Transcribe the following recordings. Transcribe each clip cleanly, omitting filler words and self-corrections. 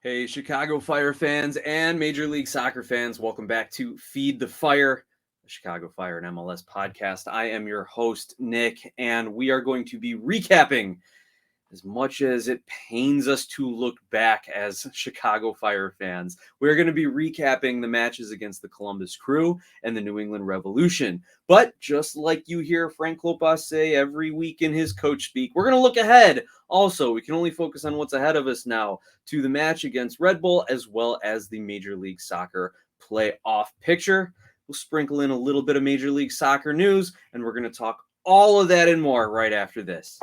Hey, Chicago Fire fans and Major League Soccer fans, welcome back to Feed the Fire, the Chicago Fire and MLS podcast. I am your host, Nick, and we are going to be recapping, as much as it pains us to look back as Chicago Fire fans, we're going to be recapping the matches against the Columbus Crew and the New England Revolution. But just like you hear Frank Klopas say every week in his coach speak, we're going to look ahead. Also, we can only focus on what's ahead of us now to the match against Red Bull, as well as the Major League Soccer playoff picture. We'll sprinkle in a little bit of Major League Soccer news, and we're going to talk all of that and more right after this.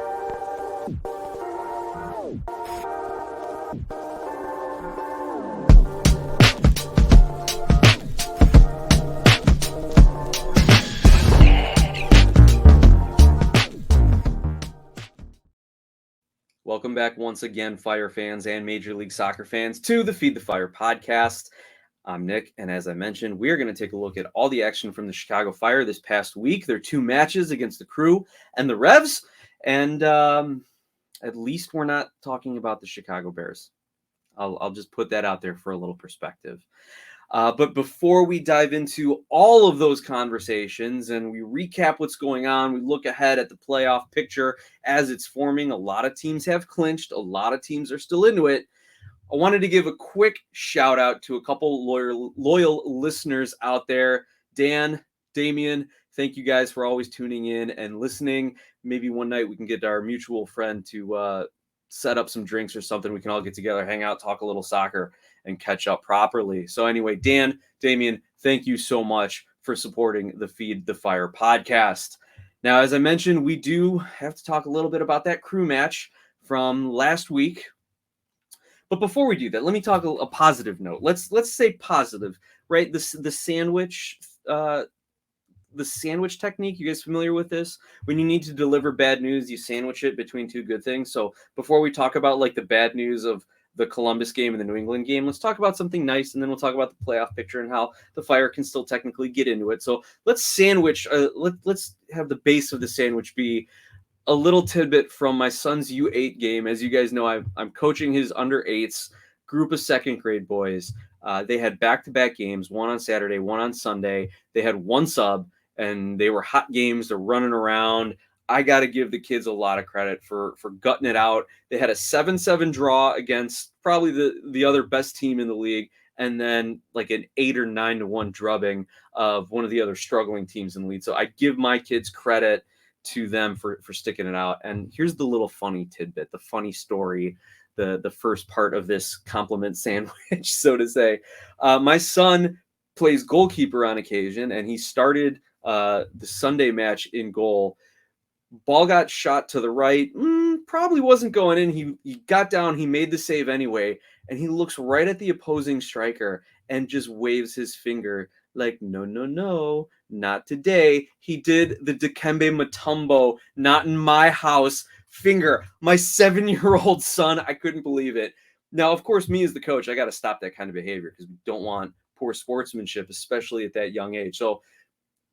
Welcome back once again, Fire fans and Major League Soccer fans, to the Feed the Fire podcast. I'm Nick, and as I mentioned, we're going to take a look at all the action from the Chicago Fire this past week. Their two matches against the Crew and the Revs, and at least we're not talking about the Chicago Bears. I'll just put that out there for a little perspective. But before we dive into all of those conversations and we recap what's going on, we look ahead at the playoff picture as it's forming. A lot of teams have clinched. A lot of teams are still into it. I wanted to give a quick shout out to a couple loyal listeners out there. Dan, Damian, thank you guys for always tuning in and listening. Maybe one night we can get our mutual friend to set up some drinks or something. We can all get together, hang out, talk a little soccer, and catch up properly. So anyway, Dan, Damian, thank you so much for supporting the Feed the Fire podcast. Now, as I mentioned, we do have to talk a little bit about that Crew match from last week. But before we do that, let me talk a positive note. Let's say positive, right? The sandwich technique. You guys familiar with this? When you need to deliver bad news, you sandwich it between two good things. So before we talk about like the bad news of the Columbus game and the New England game, let's talk about something nice, and then we'll talk about the playoff picture and how the Fire can still technically get into it. So let's sandwich. Let's have the base of the sandwich be a little tidbit from my son's U8 game. As you guys know, I'm coaching his under 8s group of second grade boys. They had back-to-back games, one on Saturday, one on Sunday. They had one sub, and they were hot games. They're running around. I got to give the kids a lot of credit for gutting it out. They had a 7-7 draw against probably the other best team in the league, and then like an 8 or 9-1 drubbing of one of the other struggling teams in the league. So I give my kids credit to them for sticking it out. And here's the little funny tidbit, the funny story, the first part of this compliment sandwich, so to say. My son plays goalkeeper on occasion, and he started the Sunday match in goal. Ball got shot to the right, probably wasn't going in. He got down, he made the save anyway, and he looks right at the opposing striker and just waves his finger like, no, not today. He did the Dikembe Mutombo, not in my house finger. My 7-year-old son, I couldn't believe it. Now, of course, me as the coach, I got to stop that kind of behavior because we don't want poor sportsmanship, especially at that young age. So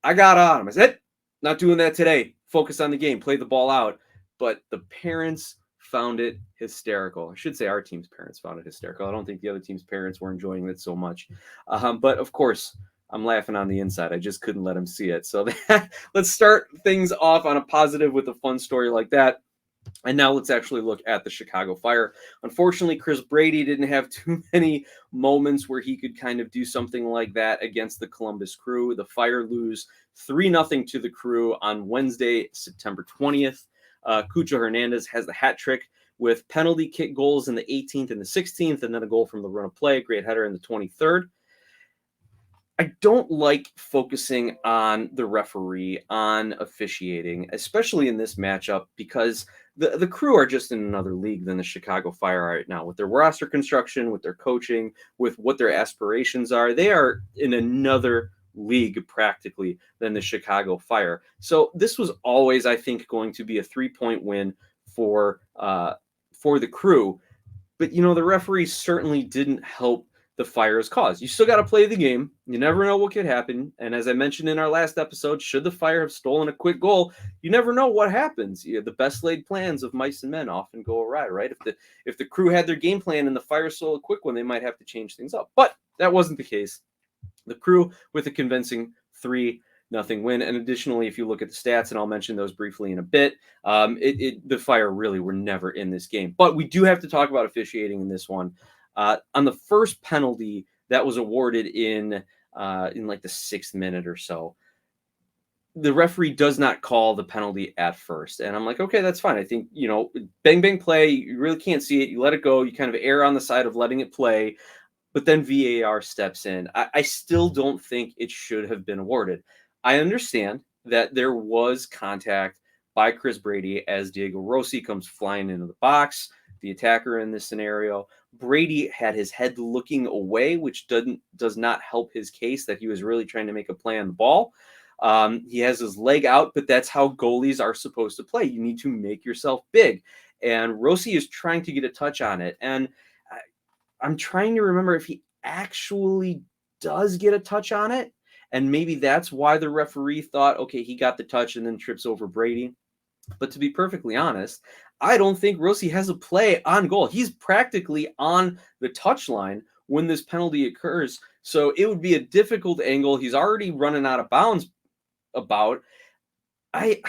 I got on him. I said, not doing that today. Focus on the game. Play the ball out. But the parents found it hysterical. I should say our team's parents found it hysterical. I don't think the other team's parents were enjoying it so much. But of course, I'm laughing on the inside. I just couldn't let him see it. So let's start things off on a positive with a fun story like that. And now let's actually look at the Chicago Fire. Unfortunately, Chris Brady didn't have too many moments where he could kind of do something like that against the Columbus Crew. The Fire lose 3-0 to the Crew on Wednesday, September 20th. Cucho Hernandez has the hat trick with penalty kick goals in the 18th and the 16th, and then a goal from the run of play, great header in the 23rd. I don't like focusing on the referee, on officiating, especially in this matchup, because the Crew are just in another league than the Chicago Fire right now. With their roster construction, with their coaching, with what their aspirations are, they are in another league practically than the Chicago Fire. So this was always, I think, going to be a 3-point win for the Crew. But, the referees certainly didn't help the Fire has caused. You still got to play the game. You never know what could happen. And as I mentioned in our last episode, should the Fire have stolen a quick goal, you never know what happens. The best laid plans of mice and men often go awry, right? If the Crew had their game plan and the Fire stole a quick one, they might have to change things up. But that wasn't the case. The Crew with a convincing 3-0 win. And additionally, if you look at the stats, and I'll mention those briefly in a bit, the Fire really were never in this game. But we do have to talk about officiating in this one. On the first penalty that was awarded in like the 6th minute or so, the referee does not call the penalty at first. And I'm like, okay, that's fine. I think, bang, bang play. You really can't see it. You let it go. You kind of err on the side of letting it play. But then VAR steps in. I still don't think it should have been awarded. I understand that there was contact by Chris Brady as Diego Rossi comes flying into the box, the attacker in this scenario. Brady had his head looking away, which does not help his case that he was really trying to make a play on the ball. He has his leg out, but that's how goalies are supposed to play. You need to make yourself big. And Rossi is trying to get a touch on it. And I'm trying to remember if he actually does get a touch on it. And maybe that's why the referee thought, okay, he got the touch and then trips over Brady. But to be perfectly honest, I don't think Rossi has a play on goal. He's practically on the touchline when this penalty occurs. So it would be a difficult angle. He's already running out of bounds about. I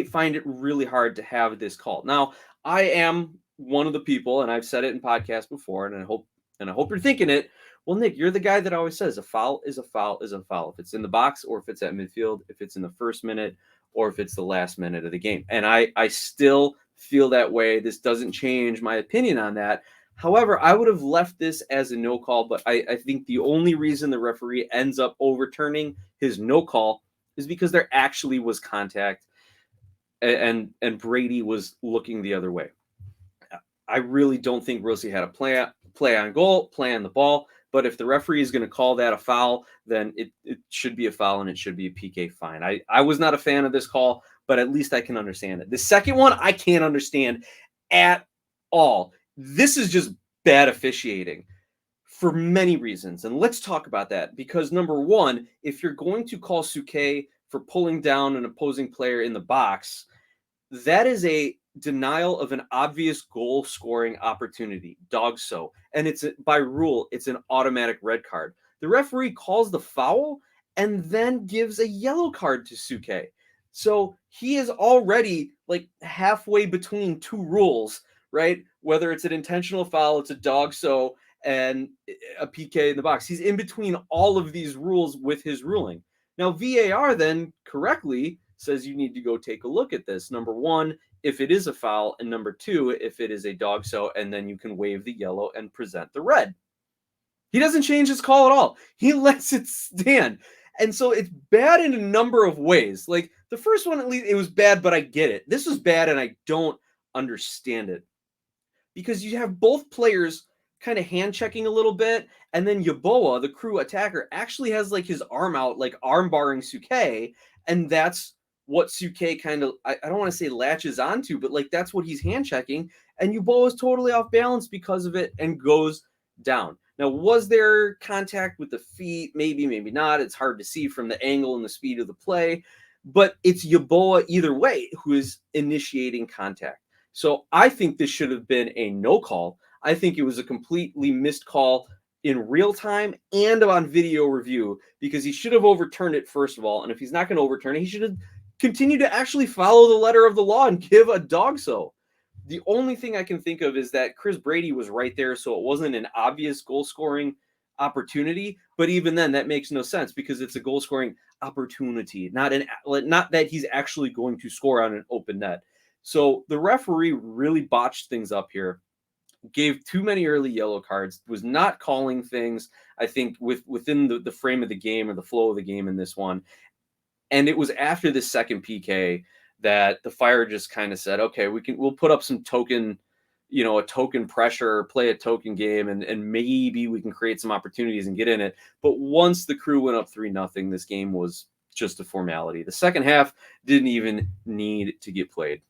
find it really hard to have this call. Now, I am one of the people, and I've said it in podcasts before, and I hope you're thinking it. Well, Nick, you're the guy that always says a foul is a foul is a foul. If it's in the box or if it's at midfield, if it's in the first minute or if it's the last minute of the game. And I still feel that way. This doesn't change my opinion on that. However, I would have left this as a no call, but I think the only reason the referee ends up overturning his no call is because there actually was contact and Brady was looking the other way. I really don't think Rossi had a play on goal, play on the ball. But if the referee is going to call that a foul, then it should be a foul and it should be a PK fine. I was not a fan of this call, but at least I can understand it. The second one, I can't understand at all. This is just bad officiating for many reasons. And let's talk about that. Because number one, if you're going to call Suke for pulling down an opposing player in the box, that is a denial of an obvious goal scoring opportunity, dog-so. And it's by rule, it's an automatic red card. The referee calls the foul and then gives a yellow card to Suke. So he is already like halfway between two rules, right? Whether it's an intentional foul, it's a dog-so, and a PK in the box. He's in between all of these rules with his ruling. Now, VAR then correctly says you need to go take a look at this. Number one, if it is a foul, and number two, if it is a dog-so, and then you can waive the yellow and present the red. He doesn't change his call at all. He lets it stand. And so it's bad in a number of ways. Like the first one, at least, it was bad, but I get it. This was bad, and I don't understand it. Because you have both players kind of hand-checking a little bit, and then Yeboah, the Crew attacker, actually has like his arm out, like arm-barring Suke, and that's what Suke kind of, I don't want to say latches onto, but like that's what he's hand-checking, and Yeboah is totally off balance because of it and goes down. Now, was there contact with the feet? Maybe, maybe not. It's hard to see from the angle and the speed of the play, but it's Yeboah either way who is initiating contact. So I think this should have been a no call. I think it was a completely missed call in real time and on video review because he should have overturned it first of all. And if he's not going to overturn it, he should have continued to actually follow the letter of the law and give a dog-so. The only thing I can think of is that Chris Brady was right there, so it wasn't an obvious goal-scoring opportunity. But even then, that makes no sense because it's a goal-scoring opportunity, not that he's actually going to score on an open net. So the referee really botched things up here, gave too many early yellow cards, was not calling things, I think, within the frame of the game or the flow of the game in this one. And it was after the second PK that the Fire just kind of said, okay, we'll put up some token, a token pressure, play a token game, and maybe we can create some opportunities and get in it. But once the Crew went up 3-0, this game was just a formality. The second half didn't even need to get played.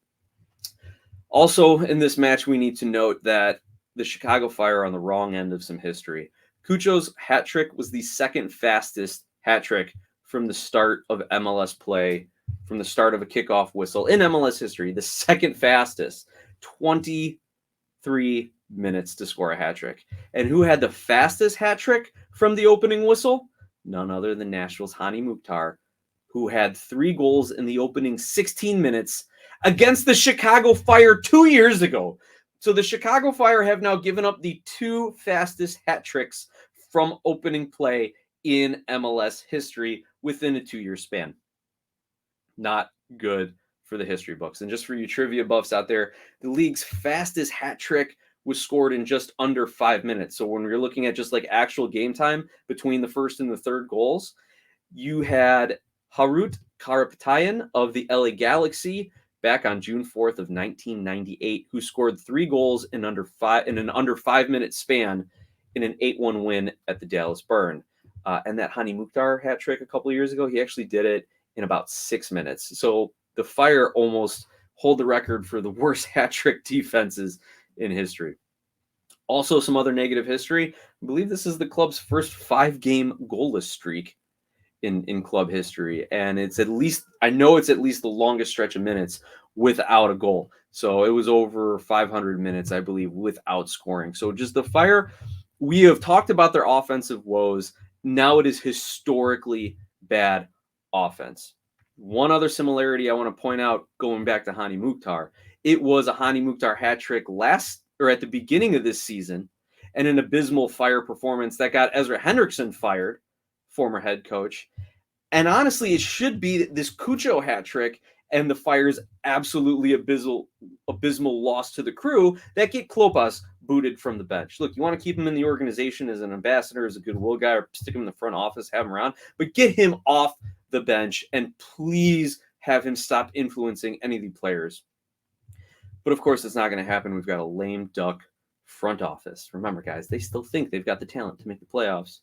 Also, in this match, we need to note that the Chicago Fire are on the wrong end of some history. Cucho's hat trick was the second fastest hat trick from the start of MLS play, from the start of a kickoff whistle in MLS history. The second fastest, 23 minutes to score a hat trick. And who had the fastest hat trick from the opening whistle? None other than Nashville's Hani Mukhtar, who had 3 goals in the opening 16 minutes against the Chicago Fire 2 years ago. So the Chicago Fire have now given up the 2 fastest hat tricks from opening play in MLS history within a 2-year span. Not good for the history books. And just for you trivia buffs out there, the league's fastest hat trick was scored in just under 5 minutes. So when you're looking at just like actual game time between the first and the third goals, you had Harut Karapetyan of the LA Galaxy back on June 4th of 1998, who scored 3 goals in an under 5 minute span in an 8-1 win at the Dallas Burn. And that Hani Mukhtar hat trick a couple of years ago, he actually did it in about 6 minutes. So the Fire almost hold the record for the worst hat trick defenses in history. Also, some other negative history. I believe this is the club's first 5-game goalless streak in club history. And it's at least the longest stretch of minutes without a goal. So it was over 500 minutes, I believe, without scoring. So just the Fire, we have talked about their offensive woes. Now it is historically bad offense. One other similarity I want to point out, going back to Hani Mukhtar, it was a Hani Mukhtar hat trick at the beginning of this season, and an abysmal Fire performance that got Ezra Hendrickson fired, former head coach. And honestly, it should be this Cucho hat trick and the Fire's absolutely abysmal loss to the Crew that get Klopas booted from the bench. Look, you want to keep him in the organization as an ambassador, as a goodwill guy, or stick him in the front office, have him around, but get him off the bench and please have him stop influencing any of the players. But of course, it's not going to happen. We've got a lame duck front office. Remember, guys, they still think they've got the talent to make the playoffs.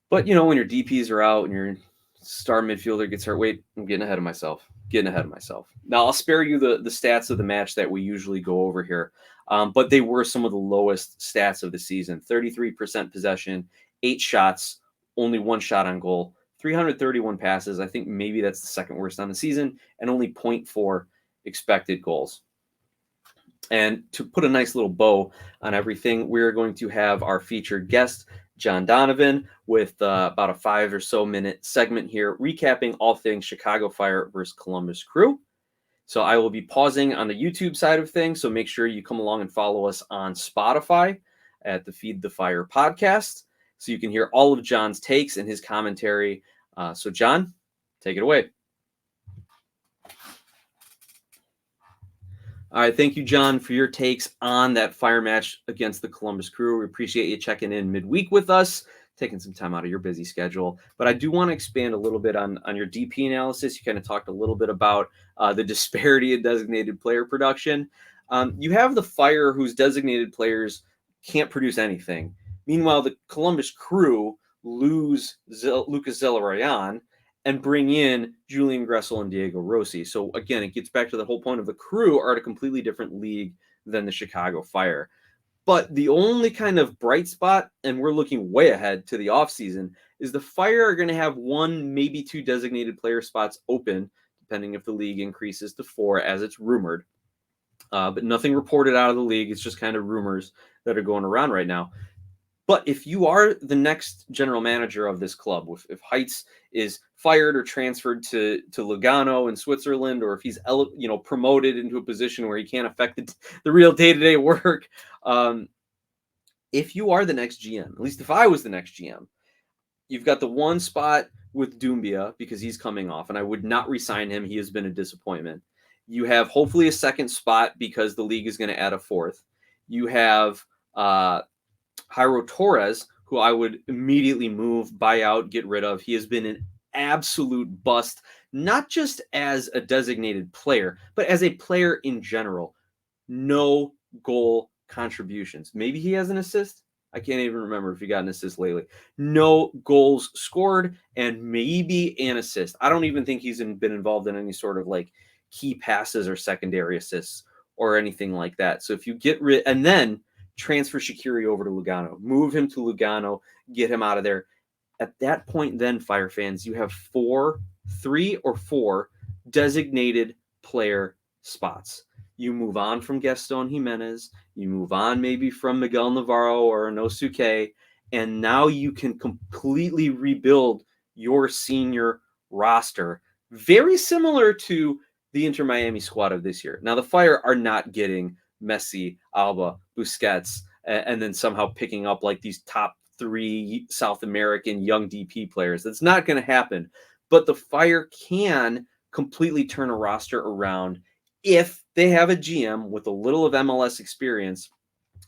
But, when your DPs are out and your star midfielder gets hurt, wait, I'm getting ahead of myself. Now, I'll spare you the stats of the match that we usually go over here. But they were some of the lowest stats of the season. 33% possession, 8 shots, only 1 shot on goal, 331 passes. I think maybe that's the second worst on the season, and only 0.4 expected goals. And to put a nice little bow on everything, we're going to have our featured guest, John Donovan, with about a 5 or so minute segment here, recapping all things Chicago Fire versus Columbus Crew. So I will be pausing on the YouTube side of things, so make sure you come along and follow us on Spotify at the Feed the Fire podcast, so you can hear all of John's takes and his commentary. So John, take it away. All right, thank you, John, for your takes on that Fire match against the Columbus Crew. We appreciate you checking in midweek with us, taking some time out of your busy schedule. But I do want to expand a little bit on your DP analysis. You kind of talked a little bit about the disparity in designated player production. You have the Fire whose designated players can't produce anything. Meanwhile, the Columbus Crew lose Lucas Zelarayan and bring in Julian Gressel and Diego Rossi. So again, it gets back to the whole point of the Crew are at a completely different league than the Chicago Fire. But the only kind of bright spot, and we're looking way ahead to the offseason, is the Fire are going to have 1, maybe 2 designated player spots open, depending if the league increases to 4, as it's rumored. But nothing reported out of the league. It's just kind of rumors that are going around right now. But if you are the next general manager of this club, if Heights is fired or transferred to Lugano in Switzerland, or if he's promoted into a position where he can't affect the real day-to-day work, if you are the next GM, at least if I was the next GM, you've got the 1 spot with Doumbia because he's coming off, and I would not re-sign him. He has been a disappointment. You have hopefully a 2nd spot because the league is going to add a 4th. You have Jairo Torres, who I would immediately move, buy out, get rid of. He has been an absolute bust, not just as a designated player, but as a player in general. No goal contributions. Maybe he has an assist. I can't even remember if he got an assist lately. No goals scored and maybe an assist. I don't even think he's been involved in any sort of like key passes or secondary assists or anything like that. So if you get rid, and then transfer Shaqiri over to Lugano, move him to Lugano, get him out of there. At that point, then, Fire fans, you have 3 or 4 designated player spots. You move on from Gaston Jimenez, you move on maybe from Miguel Navarro or Inosuke, and now you can completely rebuild your senior roster. Very similar to the Inter Miami squad of this year. Now, the Fire are not getting Messi, Alba, Busquets, and then somehow picking up like these top 3 South American young DP players. That's not going to happen. But the Fire can completely turn a roster around if they have a GM with a little of MLS experience.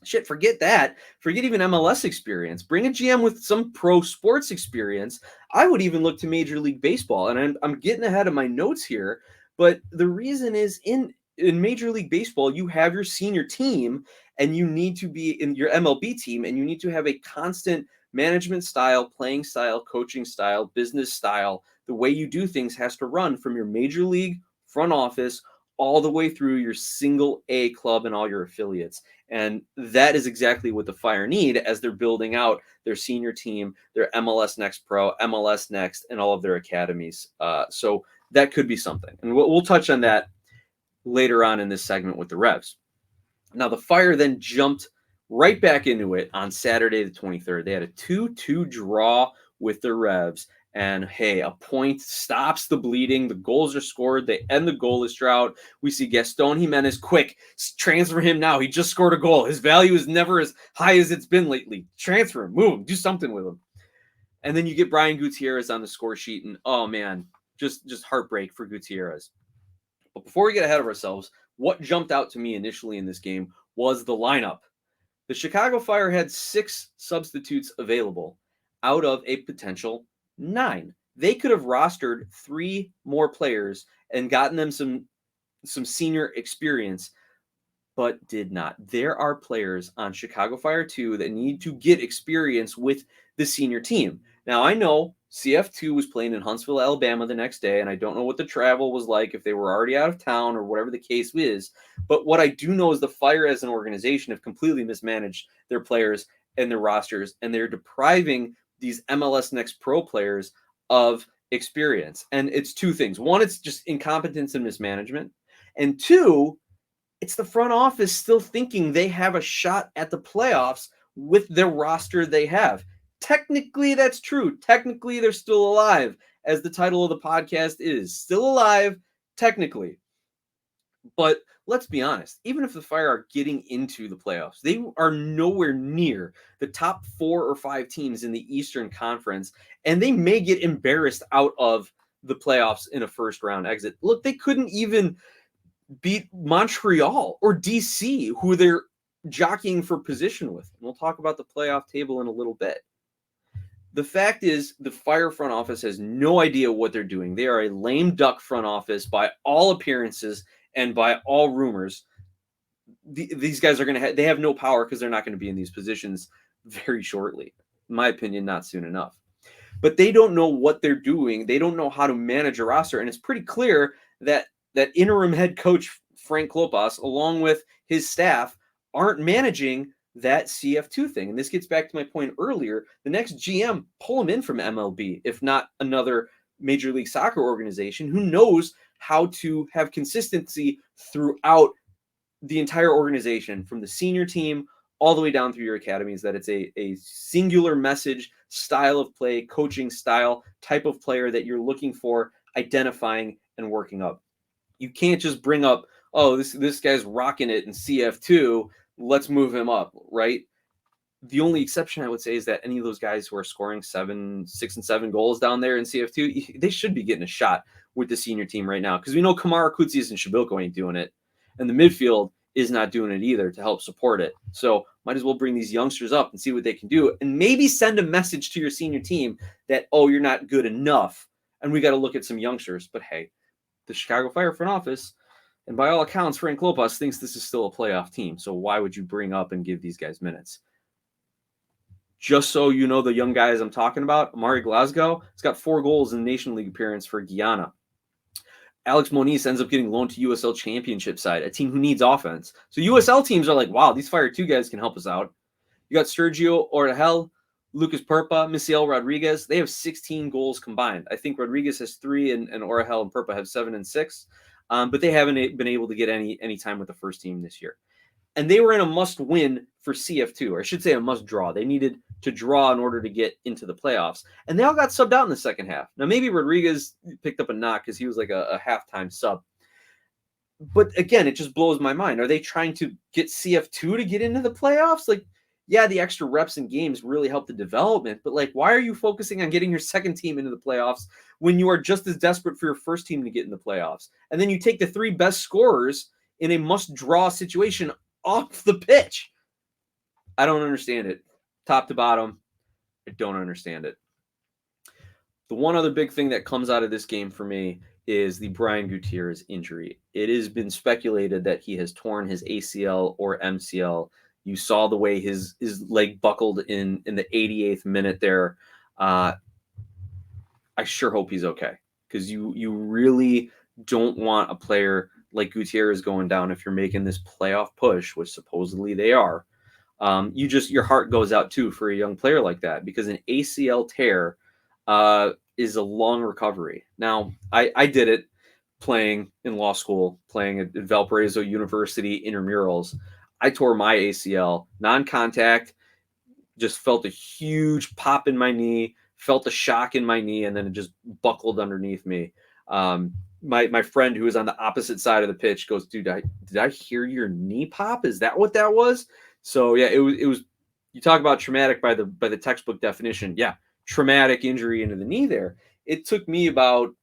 Shit, forget that. Forget even MLS experience. Bring a GM with some pro sports experience. I would even look to Major League Baseball. And I'm getting ahead of my notes here, but the reason is in Major League Baseball, you have your senior team and you need to be in your MLB team, and you need to have a constant management style, playing style, coaching style, business style. The way you do things has to run from your Major League front office all the way through your single A club and all your affiliates. And that is exactly what the Fire need as they're building out their senior team, their MLS Next Pro, MLS Next, and all of their academies. So that could be something. And we'll touch on that later on in this segment with the Revs. Now, the Fire then jumped right back into it on Saturday the 23rd. They had a 2-2 draw with the Revs. And hey, a point stops the bleeding. The goals are scored. They end the goalless drought. We see Gaston Jimenez, quick, transfer him now. He just scored a goal. His value is never as high as it's been lately. Transfer him, move him, do something with him. And then you get Brian Gutierrez on the score sheet. And oh man, just heartbreak for Gutierrez. But before we get ahead of ourselves, what jumped out to me initially in this game was the lineup. The Chicago Fire had 6 substitutes available out of a potential 9. They could have rostered 3 more players and gotten them some senior experience, but did not. There are players on Chicago Fire 2 that need to get experience with the senior team. Now, I know CF2 was playing in Huntsville, Alabama the next day, and I don't know what the travel was like, if they were already out of town or whatever the case is. But what I do know is the Fire as an organization have completely mismanaged their players and their rosters, and they're depriving these MLS Next Pro players of experience. And it's 2 things. 1, it's just incompetence and mismanagement. And 2, it's the front office still thinking they have a shot at the playoffs with the roster they have. Technically, that's true. Technically, they're still alive, as the title of the podcast is. Still alive, technically. But let's be honest, even if the Fire are getting into the playoffs, they are nowhere near the top 4 or 5 teams in the Eastern Conference, and they may get embarrassed out of the playoffs in a first-round exit. Look, they couldn't even beat Montreal or DC, who they're jockeying for position with. And we'll talk about the playoff table in a little bit. The fact is, the Fire front office has no idea what they're doing. They are a lame duck front office by all appearances and by all rumors. These guys are going to they have no power because they're not going to be in these positions very shortly. In my opinion, not soon enough. But they don't know what they're doing. They don't know how to manage a roster. And it's pretty clear that interim head coach, Frank Klopas, along with his staff, aren't managing that CF2 thing. And this gets back to my point earlier. The next GM, pull him in from MLB, if not another Major League Soccer organization who knows how to have consistency throughout the entire organization, from the senior team all the way down through your academies, that it's a singular message, style of play, coaching style, type of player that you're looking for, identifying and working up. You can't just bring up, oh, this guy's rocking it in CF2, let's move him up, right? The only exception I would say is that any of those guys who are scoring 6 and 7 goals down there in CF2, they should be getting a shot with the senior team right now, because we know Kamara, Koutsias, and Shabilko ain't doing it, and the midfield is not doing it either to help support it. So might as well bring these youngsters up and see what they can do, and maybe send a message to your senior team that, oh, you're not good enough, and we got to look at some youngsters. But hey, the Chicago Fire front office, and by all accounts, Frank Klopas thinks this is still a playoff team. So why would you bring up and give these guys minutes? Just so you know the young guys I'm talking about, Amari Glasgow has got 4 goals in the Nation League appearance for Guyana. Alex Moniz ends up getting loaned to USL Championship side, a team who needs offense. So USL teams are like, wow, these Fire 2 guys can help us out. You got Sergio Orahel, Lucas Perpa, Misiel Rodriguez. They have 16 goals combined. I think Rodriguez has 3 and Orahel and Perpa have 7 and 6. But they haven't been able to get any time with the first team this year. And they were in a must-win for CF2, or I should say a must-draw. They needed to draw in order to get into the playoffs. And they all got subbed out in the second half. Now, maybe Rodriguez picked up a knock because he was like a halftime sub. But again, it just blows my mind. Are they trying to get CF2 to get into the playoffs? Like, yeah, the extra reps and games really help the development. But, like, why are you focusing on getting your second team into the playoffs when you are just as desperate for your first team to get in the playoffs? And then you take the 3 best scorers in a must-draw situation off the pitch. I don't understand it. Top to bottom, I don't understand it. The one other big thing that comes out of this game for me is the Brian Gutierrez injury. It has been speculated that he has torn his ACL or MCL. You saw the way his leg buckled in the 88th minute there. I sure hope he's okay, because you really don't want a player like Gutierrez going down if you're making this playoff push, which supposedly they are. Your heart goes out too for a young player like that, because an ACL tear is a long recovery. Now, I did it playing in law school, playing at Valparaiso University intramurals. I tore my ACL, non-contact, just felt a huge pop in my knee, felt a shock in my knee, and then it just buckled underneath me. My friend who was on the opposite side of the pitch goes, dude, did I hear your knee pop? Is that what that was? So yeah, it was. You talk about traumatic by the textbook definition. Yeah, traumatic injury into the knee there. It took me about,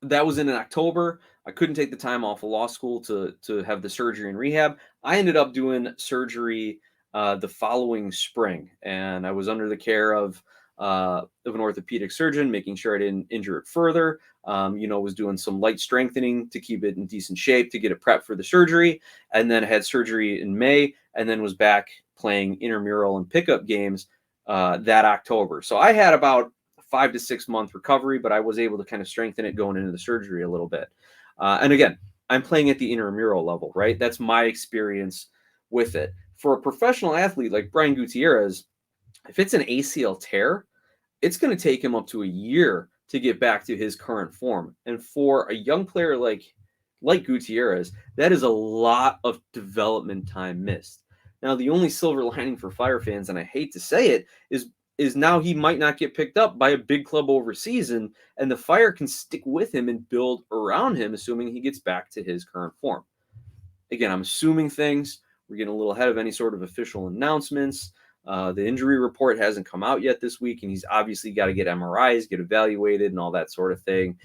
that was in October. I couldn't take the time off of law school to have the surgery and rehab. I ended up doing surgery the following spring, and I was under the care of an orthopedic surgeon, making sure I didn't injure it further. Was doing some light strengthening to keep it in decent shape to get it prepped for the surgery, and then had surgery in May, and then was back playing intramural and pickup games that October. So I had about 5 to 6 month recovery, but I was able to kind of strengthen it going into the surgery a little bit. And again, I'm playing at the intramural level, right? That's my experience with it. For a professional athlete like Brian Gutierrez, if it's an ACL tear, it's going to take him up to a year to get back to his current form. And for a young player like Gutierrez, that is a lot of development time missed. Now, the only silver lining for Fire fans, and I hate to say it, is now he might not get picked up by a big club overseas, and the Fire can stick with him and build around him, assuming he gets back to his current form. Again, I'm assuming things. We're getting a little ahead of any sort of official announcements. The injury report hasn't come out yet this week, and he's obviously got to get MRIs, get evaluated, and all that sort of thing.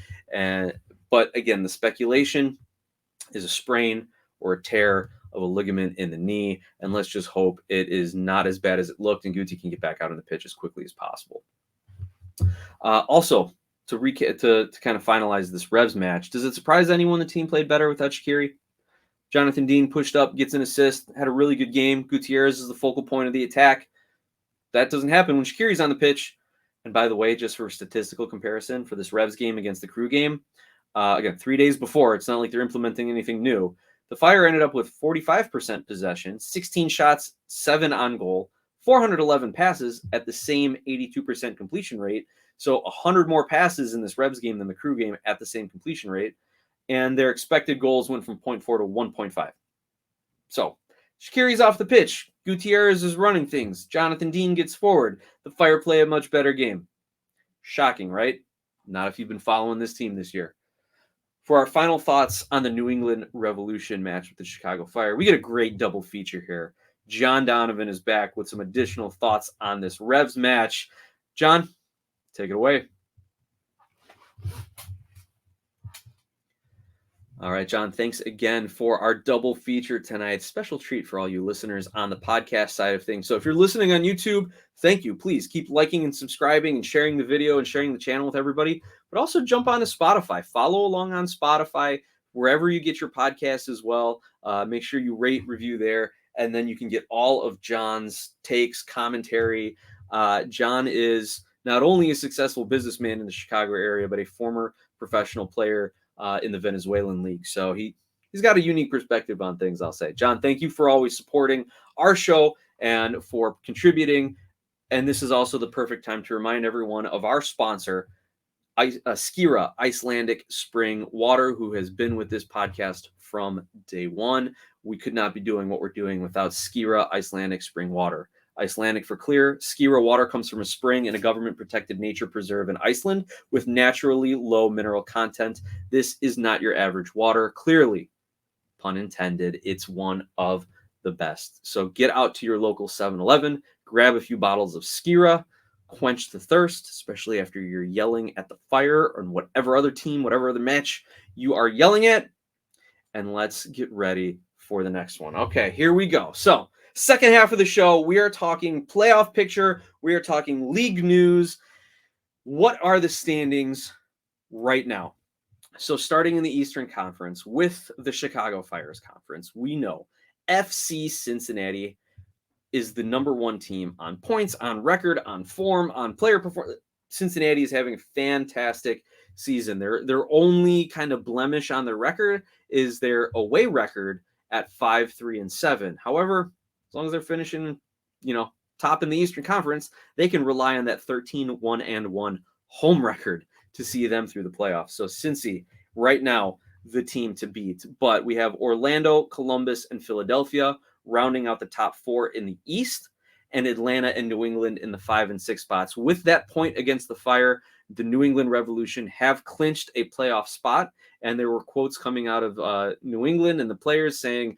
But again, the speculation is a sprain or a tear of a ligament in the knee, and let's just hope it is not as bad as it looked, and Guti can get back out on the pitch as quickly as possible. Also, to kind of finalize this Revs match, does it surprise anyone the team played better without Shaqiri? Jonathan Dean pushed up, gets an assist, had a really good game. Gutierrez is the focal point of the attack. That doesn't happen when Shaqiri's on the pitch. And by the way, just for statistical comparison for this Revs game against the Crew game, again, 3 days before, it's not like they're implementing anything new. The Fire ended up with 45% possession, 16 shots, 7 on goal, 411 passes at the same 82% completion rate. So 100 more passes in this Revs game than the Crew game at the same completion rate. And their expected goals went from 0.4 to 1.5. So Shaqiri's off the pitch. Gutierrez is running things. Jonathan Dean gets forward. The Fire play a much better game. Shocking, right? Not if you've been following this team this year. For our final thoughts on the New England Revolution match with the Chicago Fire, we get a great double feature here. John Donovan is back with some additional thoughts on this Revs match. John, take it away. All right, John, thanks again for our double feature tonight. Special treat for all you listeners on the podcast side of things. So if you're listening on YouTube, thank you. Please keep liking and subscribing and sharing the video and sharing the channel with everybody. But also jump on to Spotify. Follow along on Spotify, wherever you get your podcasts as well. Make sure you rate, review there, and then you can get all of John's takes, commentary. John is not only a successful businessman in the Chicago area, but a former professional player in the Venezuelan league. So he's got a unique perspective on things, I'll say. John, thank you for always supporting our show and for contributing. And this is also the perfect time to remind everyone of our sponsor, Skira Icelandic Spring Water, who has been with this podcast from day one. We could not be doing what we're doing without Skira Icelandic Spring Water. Icelandic for clear. Skira water comes from a spring in a government-protected nature preserve in Iceland with naturally low mineral content. This is not your average water. Clearly, pun intended, it's one of the best. So get out to your local 7-Eleven, grab a few bottles of Skira, quench the thirst, especially after you're yelling at the Fire or whatever other team, whatever other match you are yelling at. And let's get ready for the next one. Okay, here we go. So, second half of the show, we are talking playoff picture. We are talking league news. What are the standings right now? So, starting in the Eastern Conference with the Chicago Fire's conference, we know FC Cincinnati is the number one team on points, on record, on form, on player performance. Cincinnati is having a fantastic season. Their only kind of blemish on their record is their away record at 5-3-7. However, as long as they're finishing, top in the Eastern Conference, they can rely on that 13-1-1 home record to see them through the playoffs. So Cincy, right now, the team to beat. But we have Orlando, Columbus, and Philadelphia rounding out the top four in the East, and Atlanta and New England in the 5 and 6 spots. With that point against the Fire, the New England Revolution have clinched a playoff spot, and there were quotes coming out of New England and the players saying,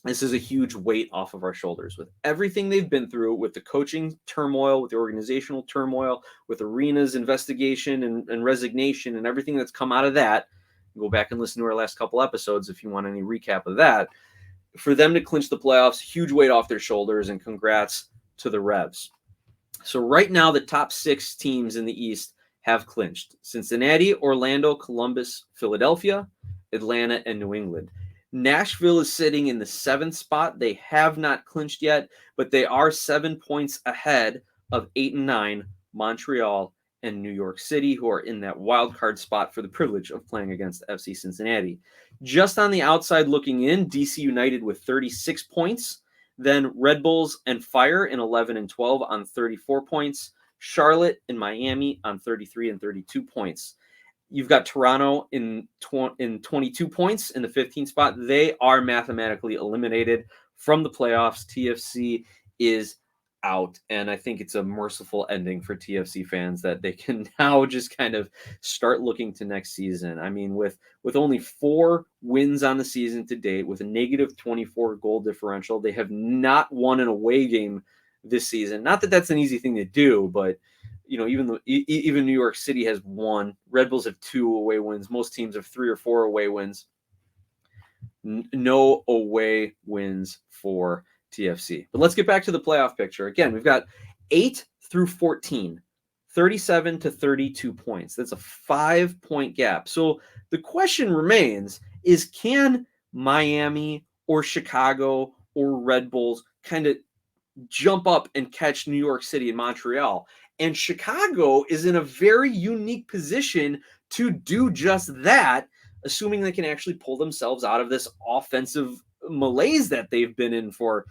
this is a huge weight off of our shoulders. With everything they've been through, with the coaching turmoil, with the organizational turmoil, with Arena's investigation and resignation and everything that's come out of that, go back and listen to our last couple episodes if you want any recap of that. For them to clinch the playoffs, huge weight off their shoulders, and congrats to the Revs. So right now, the top 6 teams in the East have clinched: Cincinnati, Orlando, Columbus, Philadelphia, Atlanta, and New England. Nashville is sitting in the 7th spot. They have not clinched yet, but they are 7 points ahead of 8 and 9, Montreal and New York City, who are in that wild card spot for the privilege of playing against FC Cincinnati. Just on the outside looking in, DC United with 36 points, then Red Bulls and Fire in 11 and 12 on 34 points, Charlotte and Miami on 33 and 32 points. You've got Toronto in 22 points in the 15th spot. They are mathematically eliminated from the playoffs. TFC is out, and I think it's a merciful ending for TFC fans that they can now just kind of start looking to next season. I mean, with only 4 wins on the season to date, with a negative 24 goal differential, they have not won an away game this season. Not that that's an easy thing to do, but even New York City has 1. Red Bulls have 2 away wins. Most teams have 3 or 4 away wins. No away wins for TFC. But let's get back to the playoff picture. Again, we've got 8 through 14, 37 to 32 points. That's a 5-point gap. So the question remains is, can Miami or Chicago or Red Bulls kind of jump up and catch New York City and Montreal? And Chicago is in a very unique position to do just that, assuming they can actually pull themselves out of this offensive malaise that they've been in for,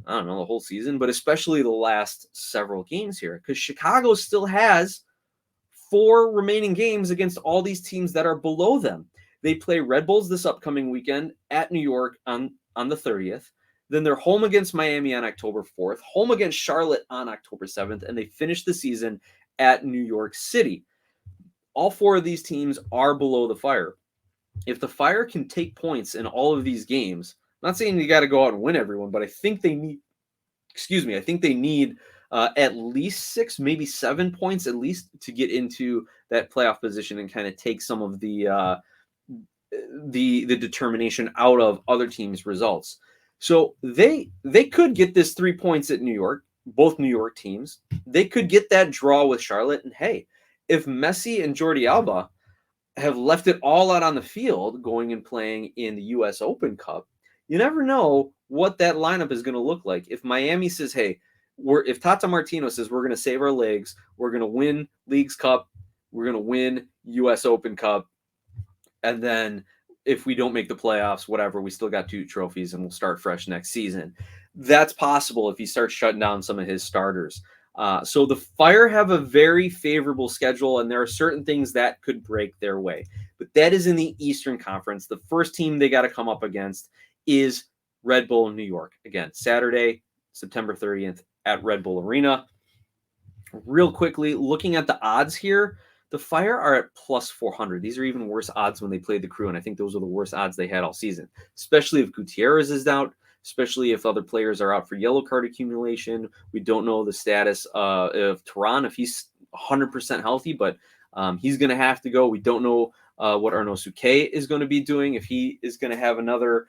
I don't know, the whole season, but especially the last several games here, because Chicago still has 4 remaining games against all these teams that are below them. They play Red Bulls this upcoming weekend at New York on the 30th. Then they're home against Miami on October 4th, home against Charlotte on October 7th, and they finish the season at New York City. All 4 of these teams are below the Fire. If the Fire can take points in all of these games, I'm not saying you got to go out and win everyone, but I think they need, at least 6, maybe 7 points at least to get into that playoff position and kind of take some of the determination out of other teams' results. So they could get this 3 points at New York, both New York teams. They could get that draw with Charlotte. And hey, if Messi and Jordi Alba have left it all out on the field going and playing in the U.S. Open Cup, you never know what that lineup is going to look like. If Miami says, hey, if Tata Martino says we're going to save our legs, we're going to win Leagues Cup, We're going to win US Open Cup. And then if we don't make the playoffs, whatever, we still got 2 trophies and we'll start fresh next season. That's possible if he starts shutting down some of his starters. So the Fire have a very favorable schedule, and there are certain things that could break their way. But that is in the Eastern Conference. The first team they got to come up against is Red Bull New York. Again, Saturday, September 30th at Red Bull Arena. Real quickly, looking at the odds here, the Fire are at plus 400. These are even worse odds when they played the Crew, and I think those are the worst odds they had all season, especially if Gutierrez is out, especially if other players are out for yellow card accumulation. We don't know the status of Tehran, if he's 100% healthy, but he's going to have to go. We don't know what Arnaud Souquet is going to be doing, if he is going to have another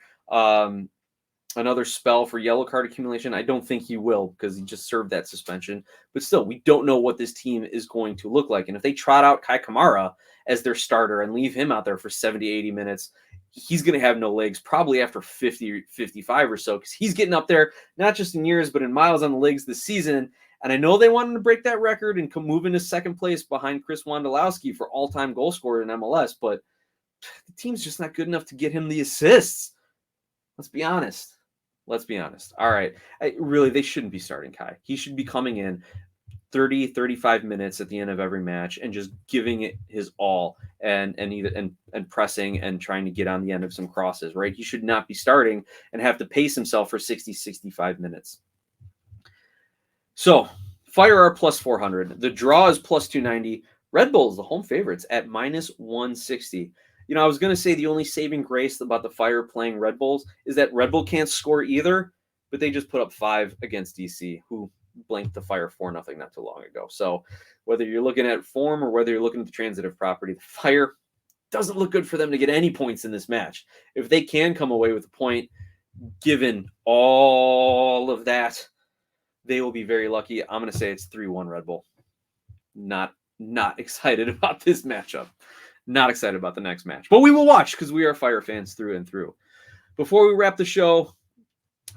spell for yellow card accumulation. I don't think he will, because he just served that suspension. But still, we don't know what this team is going to look like. And if they trot out Kai Kamara as their starter and leave him out there for 70, 80 minutes, he's going to have no legs probably after 50, 55 or so, because he's getting up there, not just in years, but in miles on the legs this season. And I know they wanted to break that record and move into second place behind Chris Wondolowski for all-time goal scorer in MLS, but the team's just not good enough to get him the assists. Let's be honest. All right. Really, they shouldn't be starting Kai. He should be coming in 30, 35 minutes at the end of every match and just giving it his all and pressing and trying to get on the end of some crosses, right? He should not be starting and have to pace himself for 60, 65 minutes. So, Fire are plus 400. The draw is plus 290. Red Bull is the home favorites at minus 160. You know, I was going to say the only saving grace about the Fire playing Red Bulls is that Red Bull can't score either, but they just put up 5 against DC, who blanked the Fire 4-0 not too long ago. So whether you're looking at form or whether you're looking at the transitive property, the Fire doesn't look good for them to get any points in this match. If they can come away with a point, given all of that, they will be very lucky. I'm going to say it's 3-1 Red Bull. Not excited about this matchup. Not excited about the next match, but we will watch because we are Fire fans through and through. Before we wrap the show,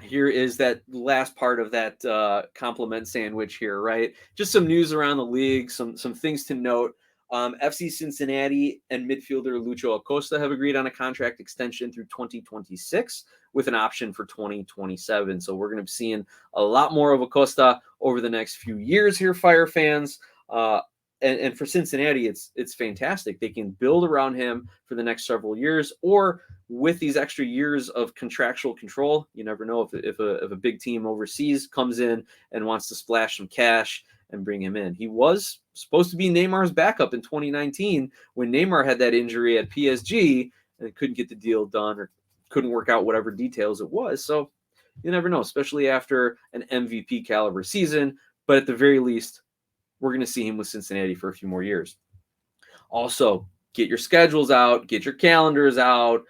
here is that last part of that compliment sandwich here, right? Just some news around the league, some things to note. FC Cincinnati and midfielder Lucho Acosta have agreed on a contract extension through 2026 with an option for 2027. So we're going to be seeing a lot more of Acosta over the next few years here, Fire fans. And for Cincinnati, it's fantastic. They can build around him for the next several years, or with these extra years of contractual control, you never know if a big team overseas comes in and wants to splash some cash and bring him in. He was supposed to be Neymar's backup in 2019 when Neymar had that injury at PSG and couldn't get the deal done or couldn't work out whatever details it was. So you never know, especially after an MVP caliber season. But at the very least, we're going to see him with Cincinnati for a few more years. Also, get your schedules out, get your calendars out.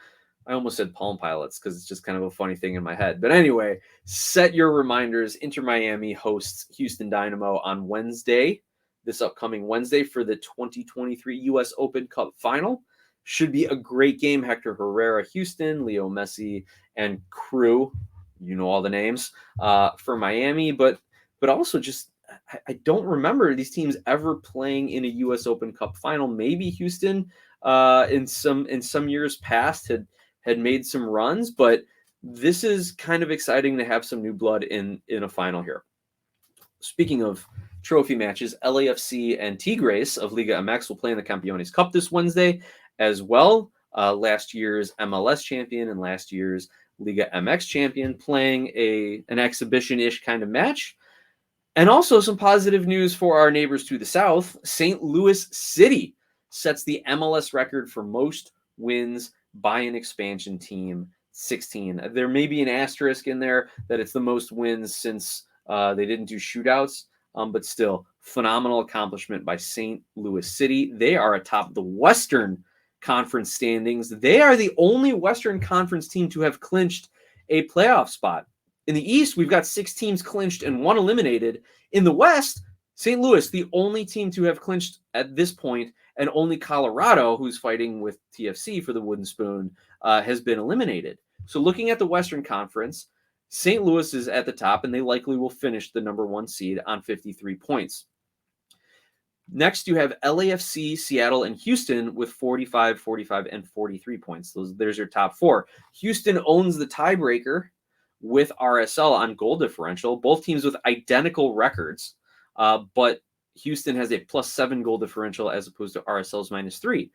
I almost said Palm Pilots because it's just kind of a funny thing in my head. But anyway, set your reminders. Inter Miami hosts Houston Dynamo on Wednesday, this upcoming Wednesday, for the 2023 U.S. Open Cup Final. Should be a great game. Hector Herrera, Houston, Leo Messi, and crew. You know all the names for Miami. But also just, I don't remember these teams ever playing in a U.S. Open Cup final. Maybe Houston in some years past had made some runs, but this is kind of exciting to have some new blood in a final here. Speaking of trophy matches, LAFC and Tigres of Liga MX will play in the Campeones Cup this Wednesday as well. Last year's MLS champion and last year's Liga MX champion playing an exhibition-ish kind of match. And also some positive news for our neighbors to the south. St. Louis City sets the MLS record for most wins by an expansion team, 16. There may be an asterisk in there that it's the most wins since they didn't do shootouts, but still, phenomenal accomplishment by St. Louis City. They are atop the Western Conference standings. They are the only Western Conference team to have clinched a playoff spot. In the East, we've got 6 teams clinched and 1 eliminated. In the West, St. Louis, the only team to have clinched at this point, and only Colorado, who's fighting with TFC for the Wooden Spoon, has been eliminated. So looking at the Western Conference, St. Louis is at the top, and they likely will finish the number 1 seed on 53 points. Next, you have LAFC, Seattle, and Houston with 45, 45, and 43 points. There's your top four. Houston owns the tiebreaker with RSL on goal differential. Both teams with identical records, but Houston has a +7 goal differential as opposed to RSL's -3.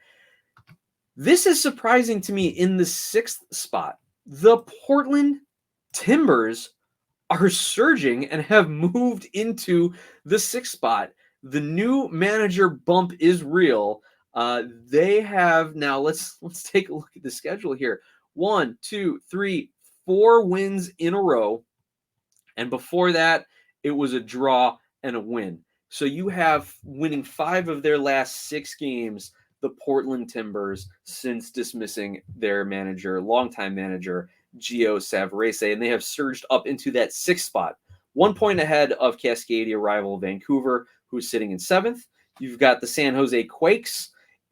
This is surprising to me in the 6th spot. The Portland Timbers are surging and have moved into the 6th spot. The new manager bump is real. They have now, let's take a look at the schedule here. 1, 2, 3, 4 wins in a row. And before that, it was a draw and a win. So you have winning 5 of their last 6 games, the Portland Timbers, since dismissing their manager, longtime manager, Gio Savarese, and they have surged up into that 6th spot. 1 point ahead of Cascadia rival Vancouver, who's sitting in 7th. You've got the San Jose Quakes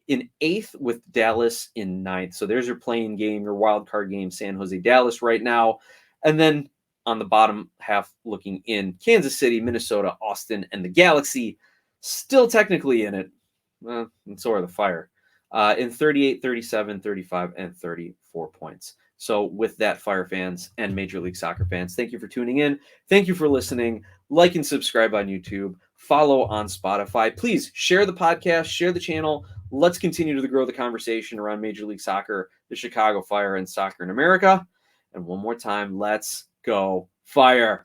in 8th with Dallas in 9th. So there's your playing game, your wild card game, San Jose Dallas right now. And then on the bottom half looking in, Kansas City, Minnesota, Austin, and the Galaxy still technically in it. And so are the Fire. In 38, 37, 35, and 34 points. So with that, Fire fans and Major League Soccer fans, thank you for tuning in. Thank you for listening. Like and subscribe on YouTube. Follow on Spotify. Please share the podcast, share the channel. Let's continue to grow the conversation around Major League Soccer, the Chicago Fire, and soccer in America. And one more time, let's go Fire.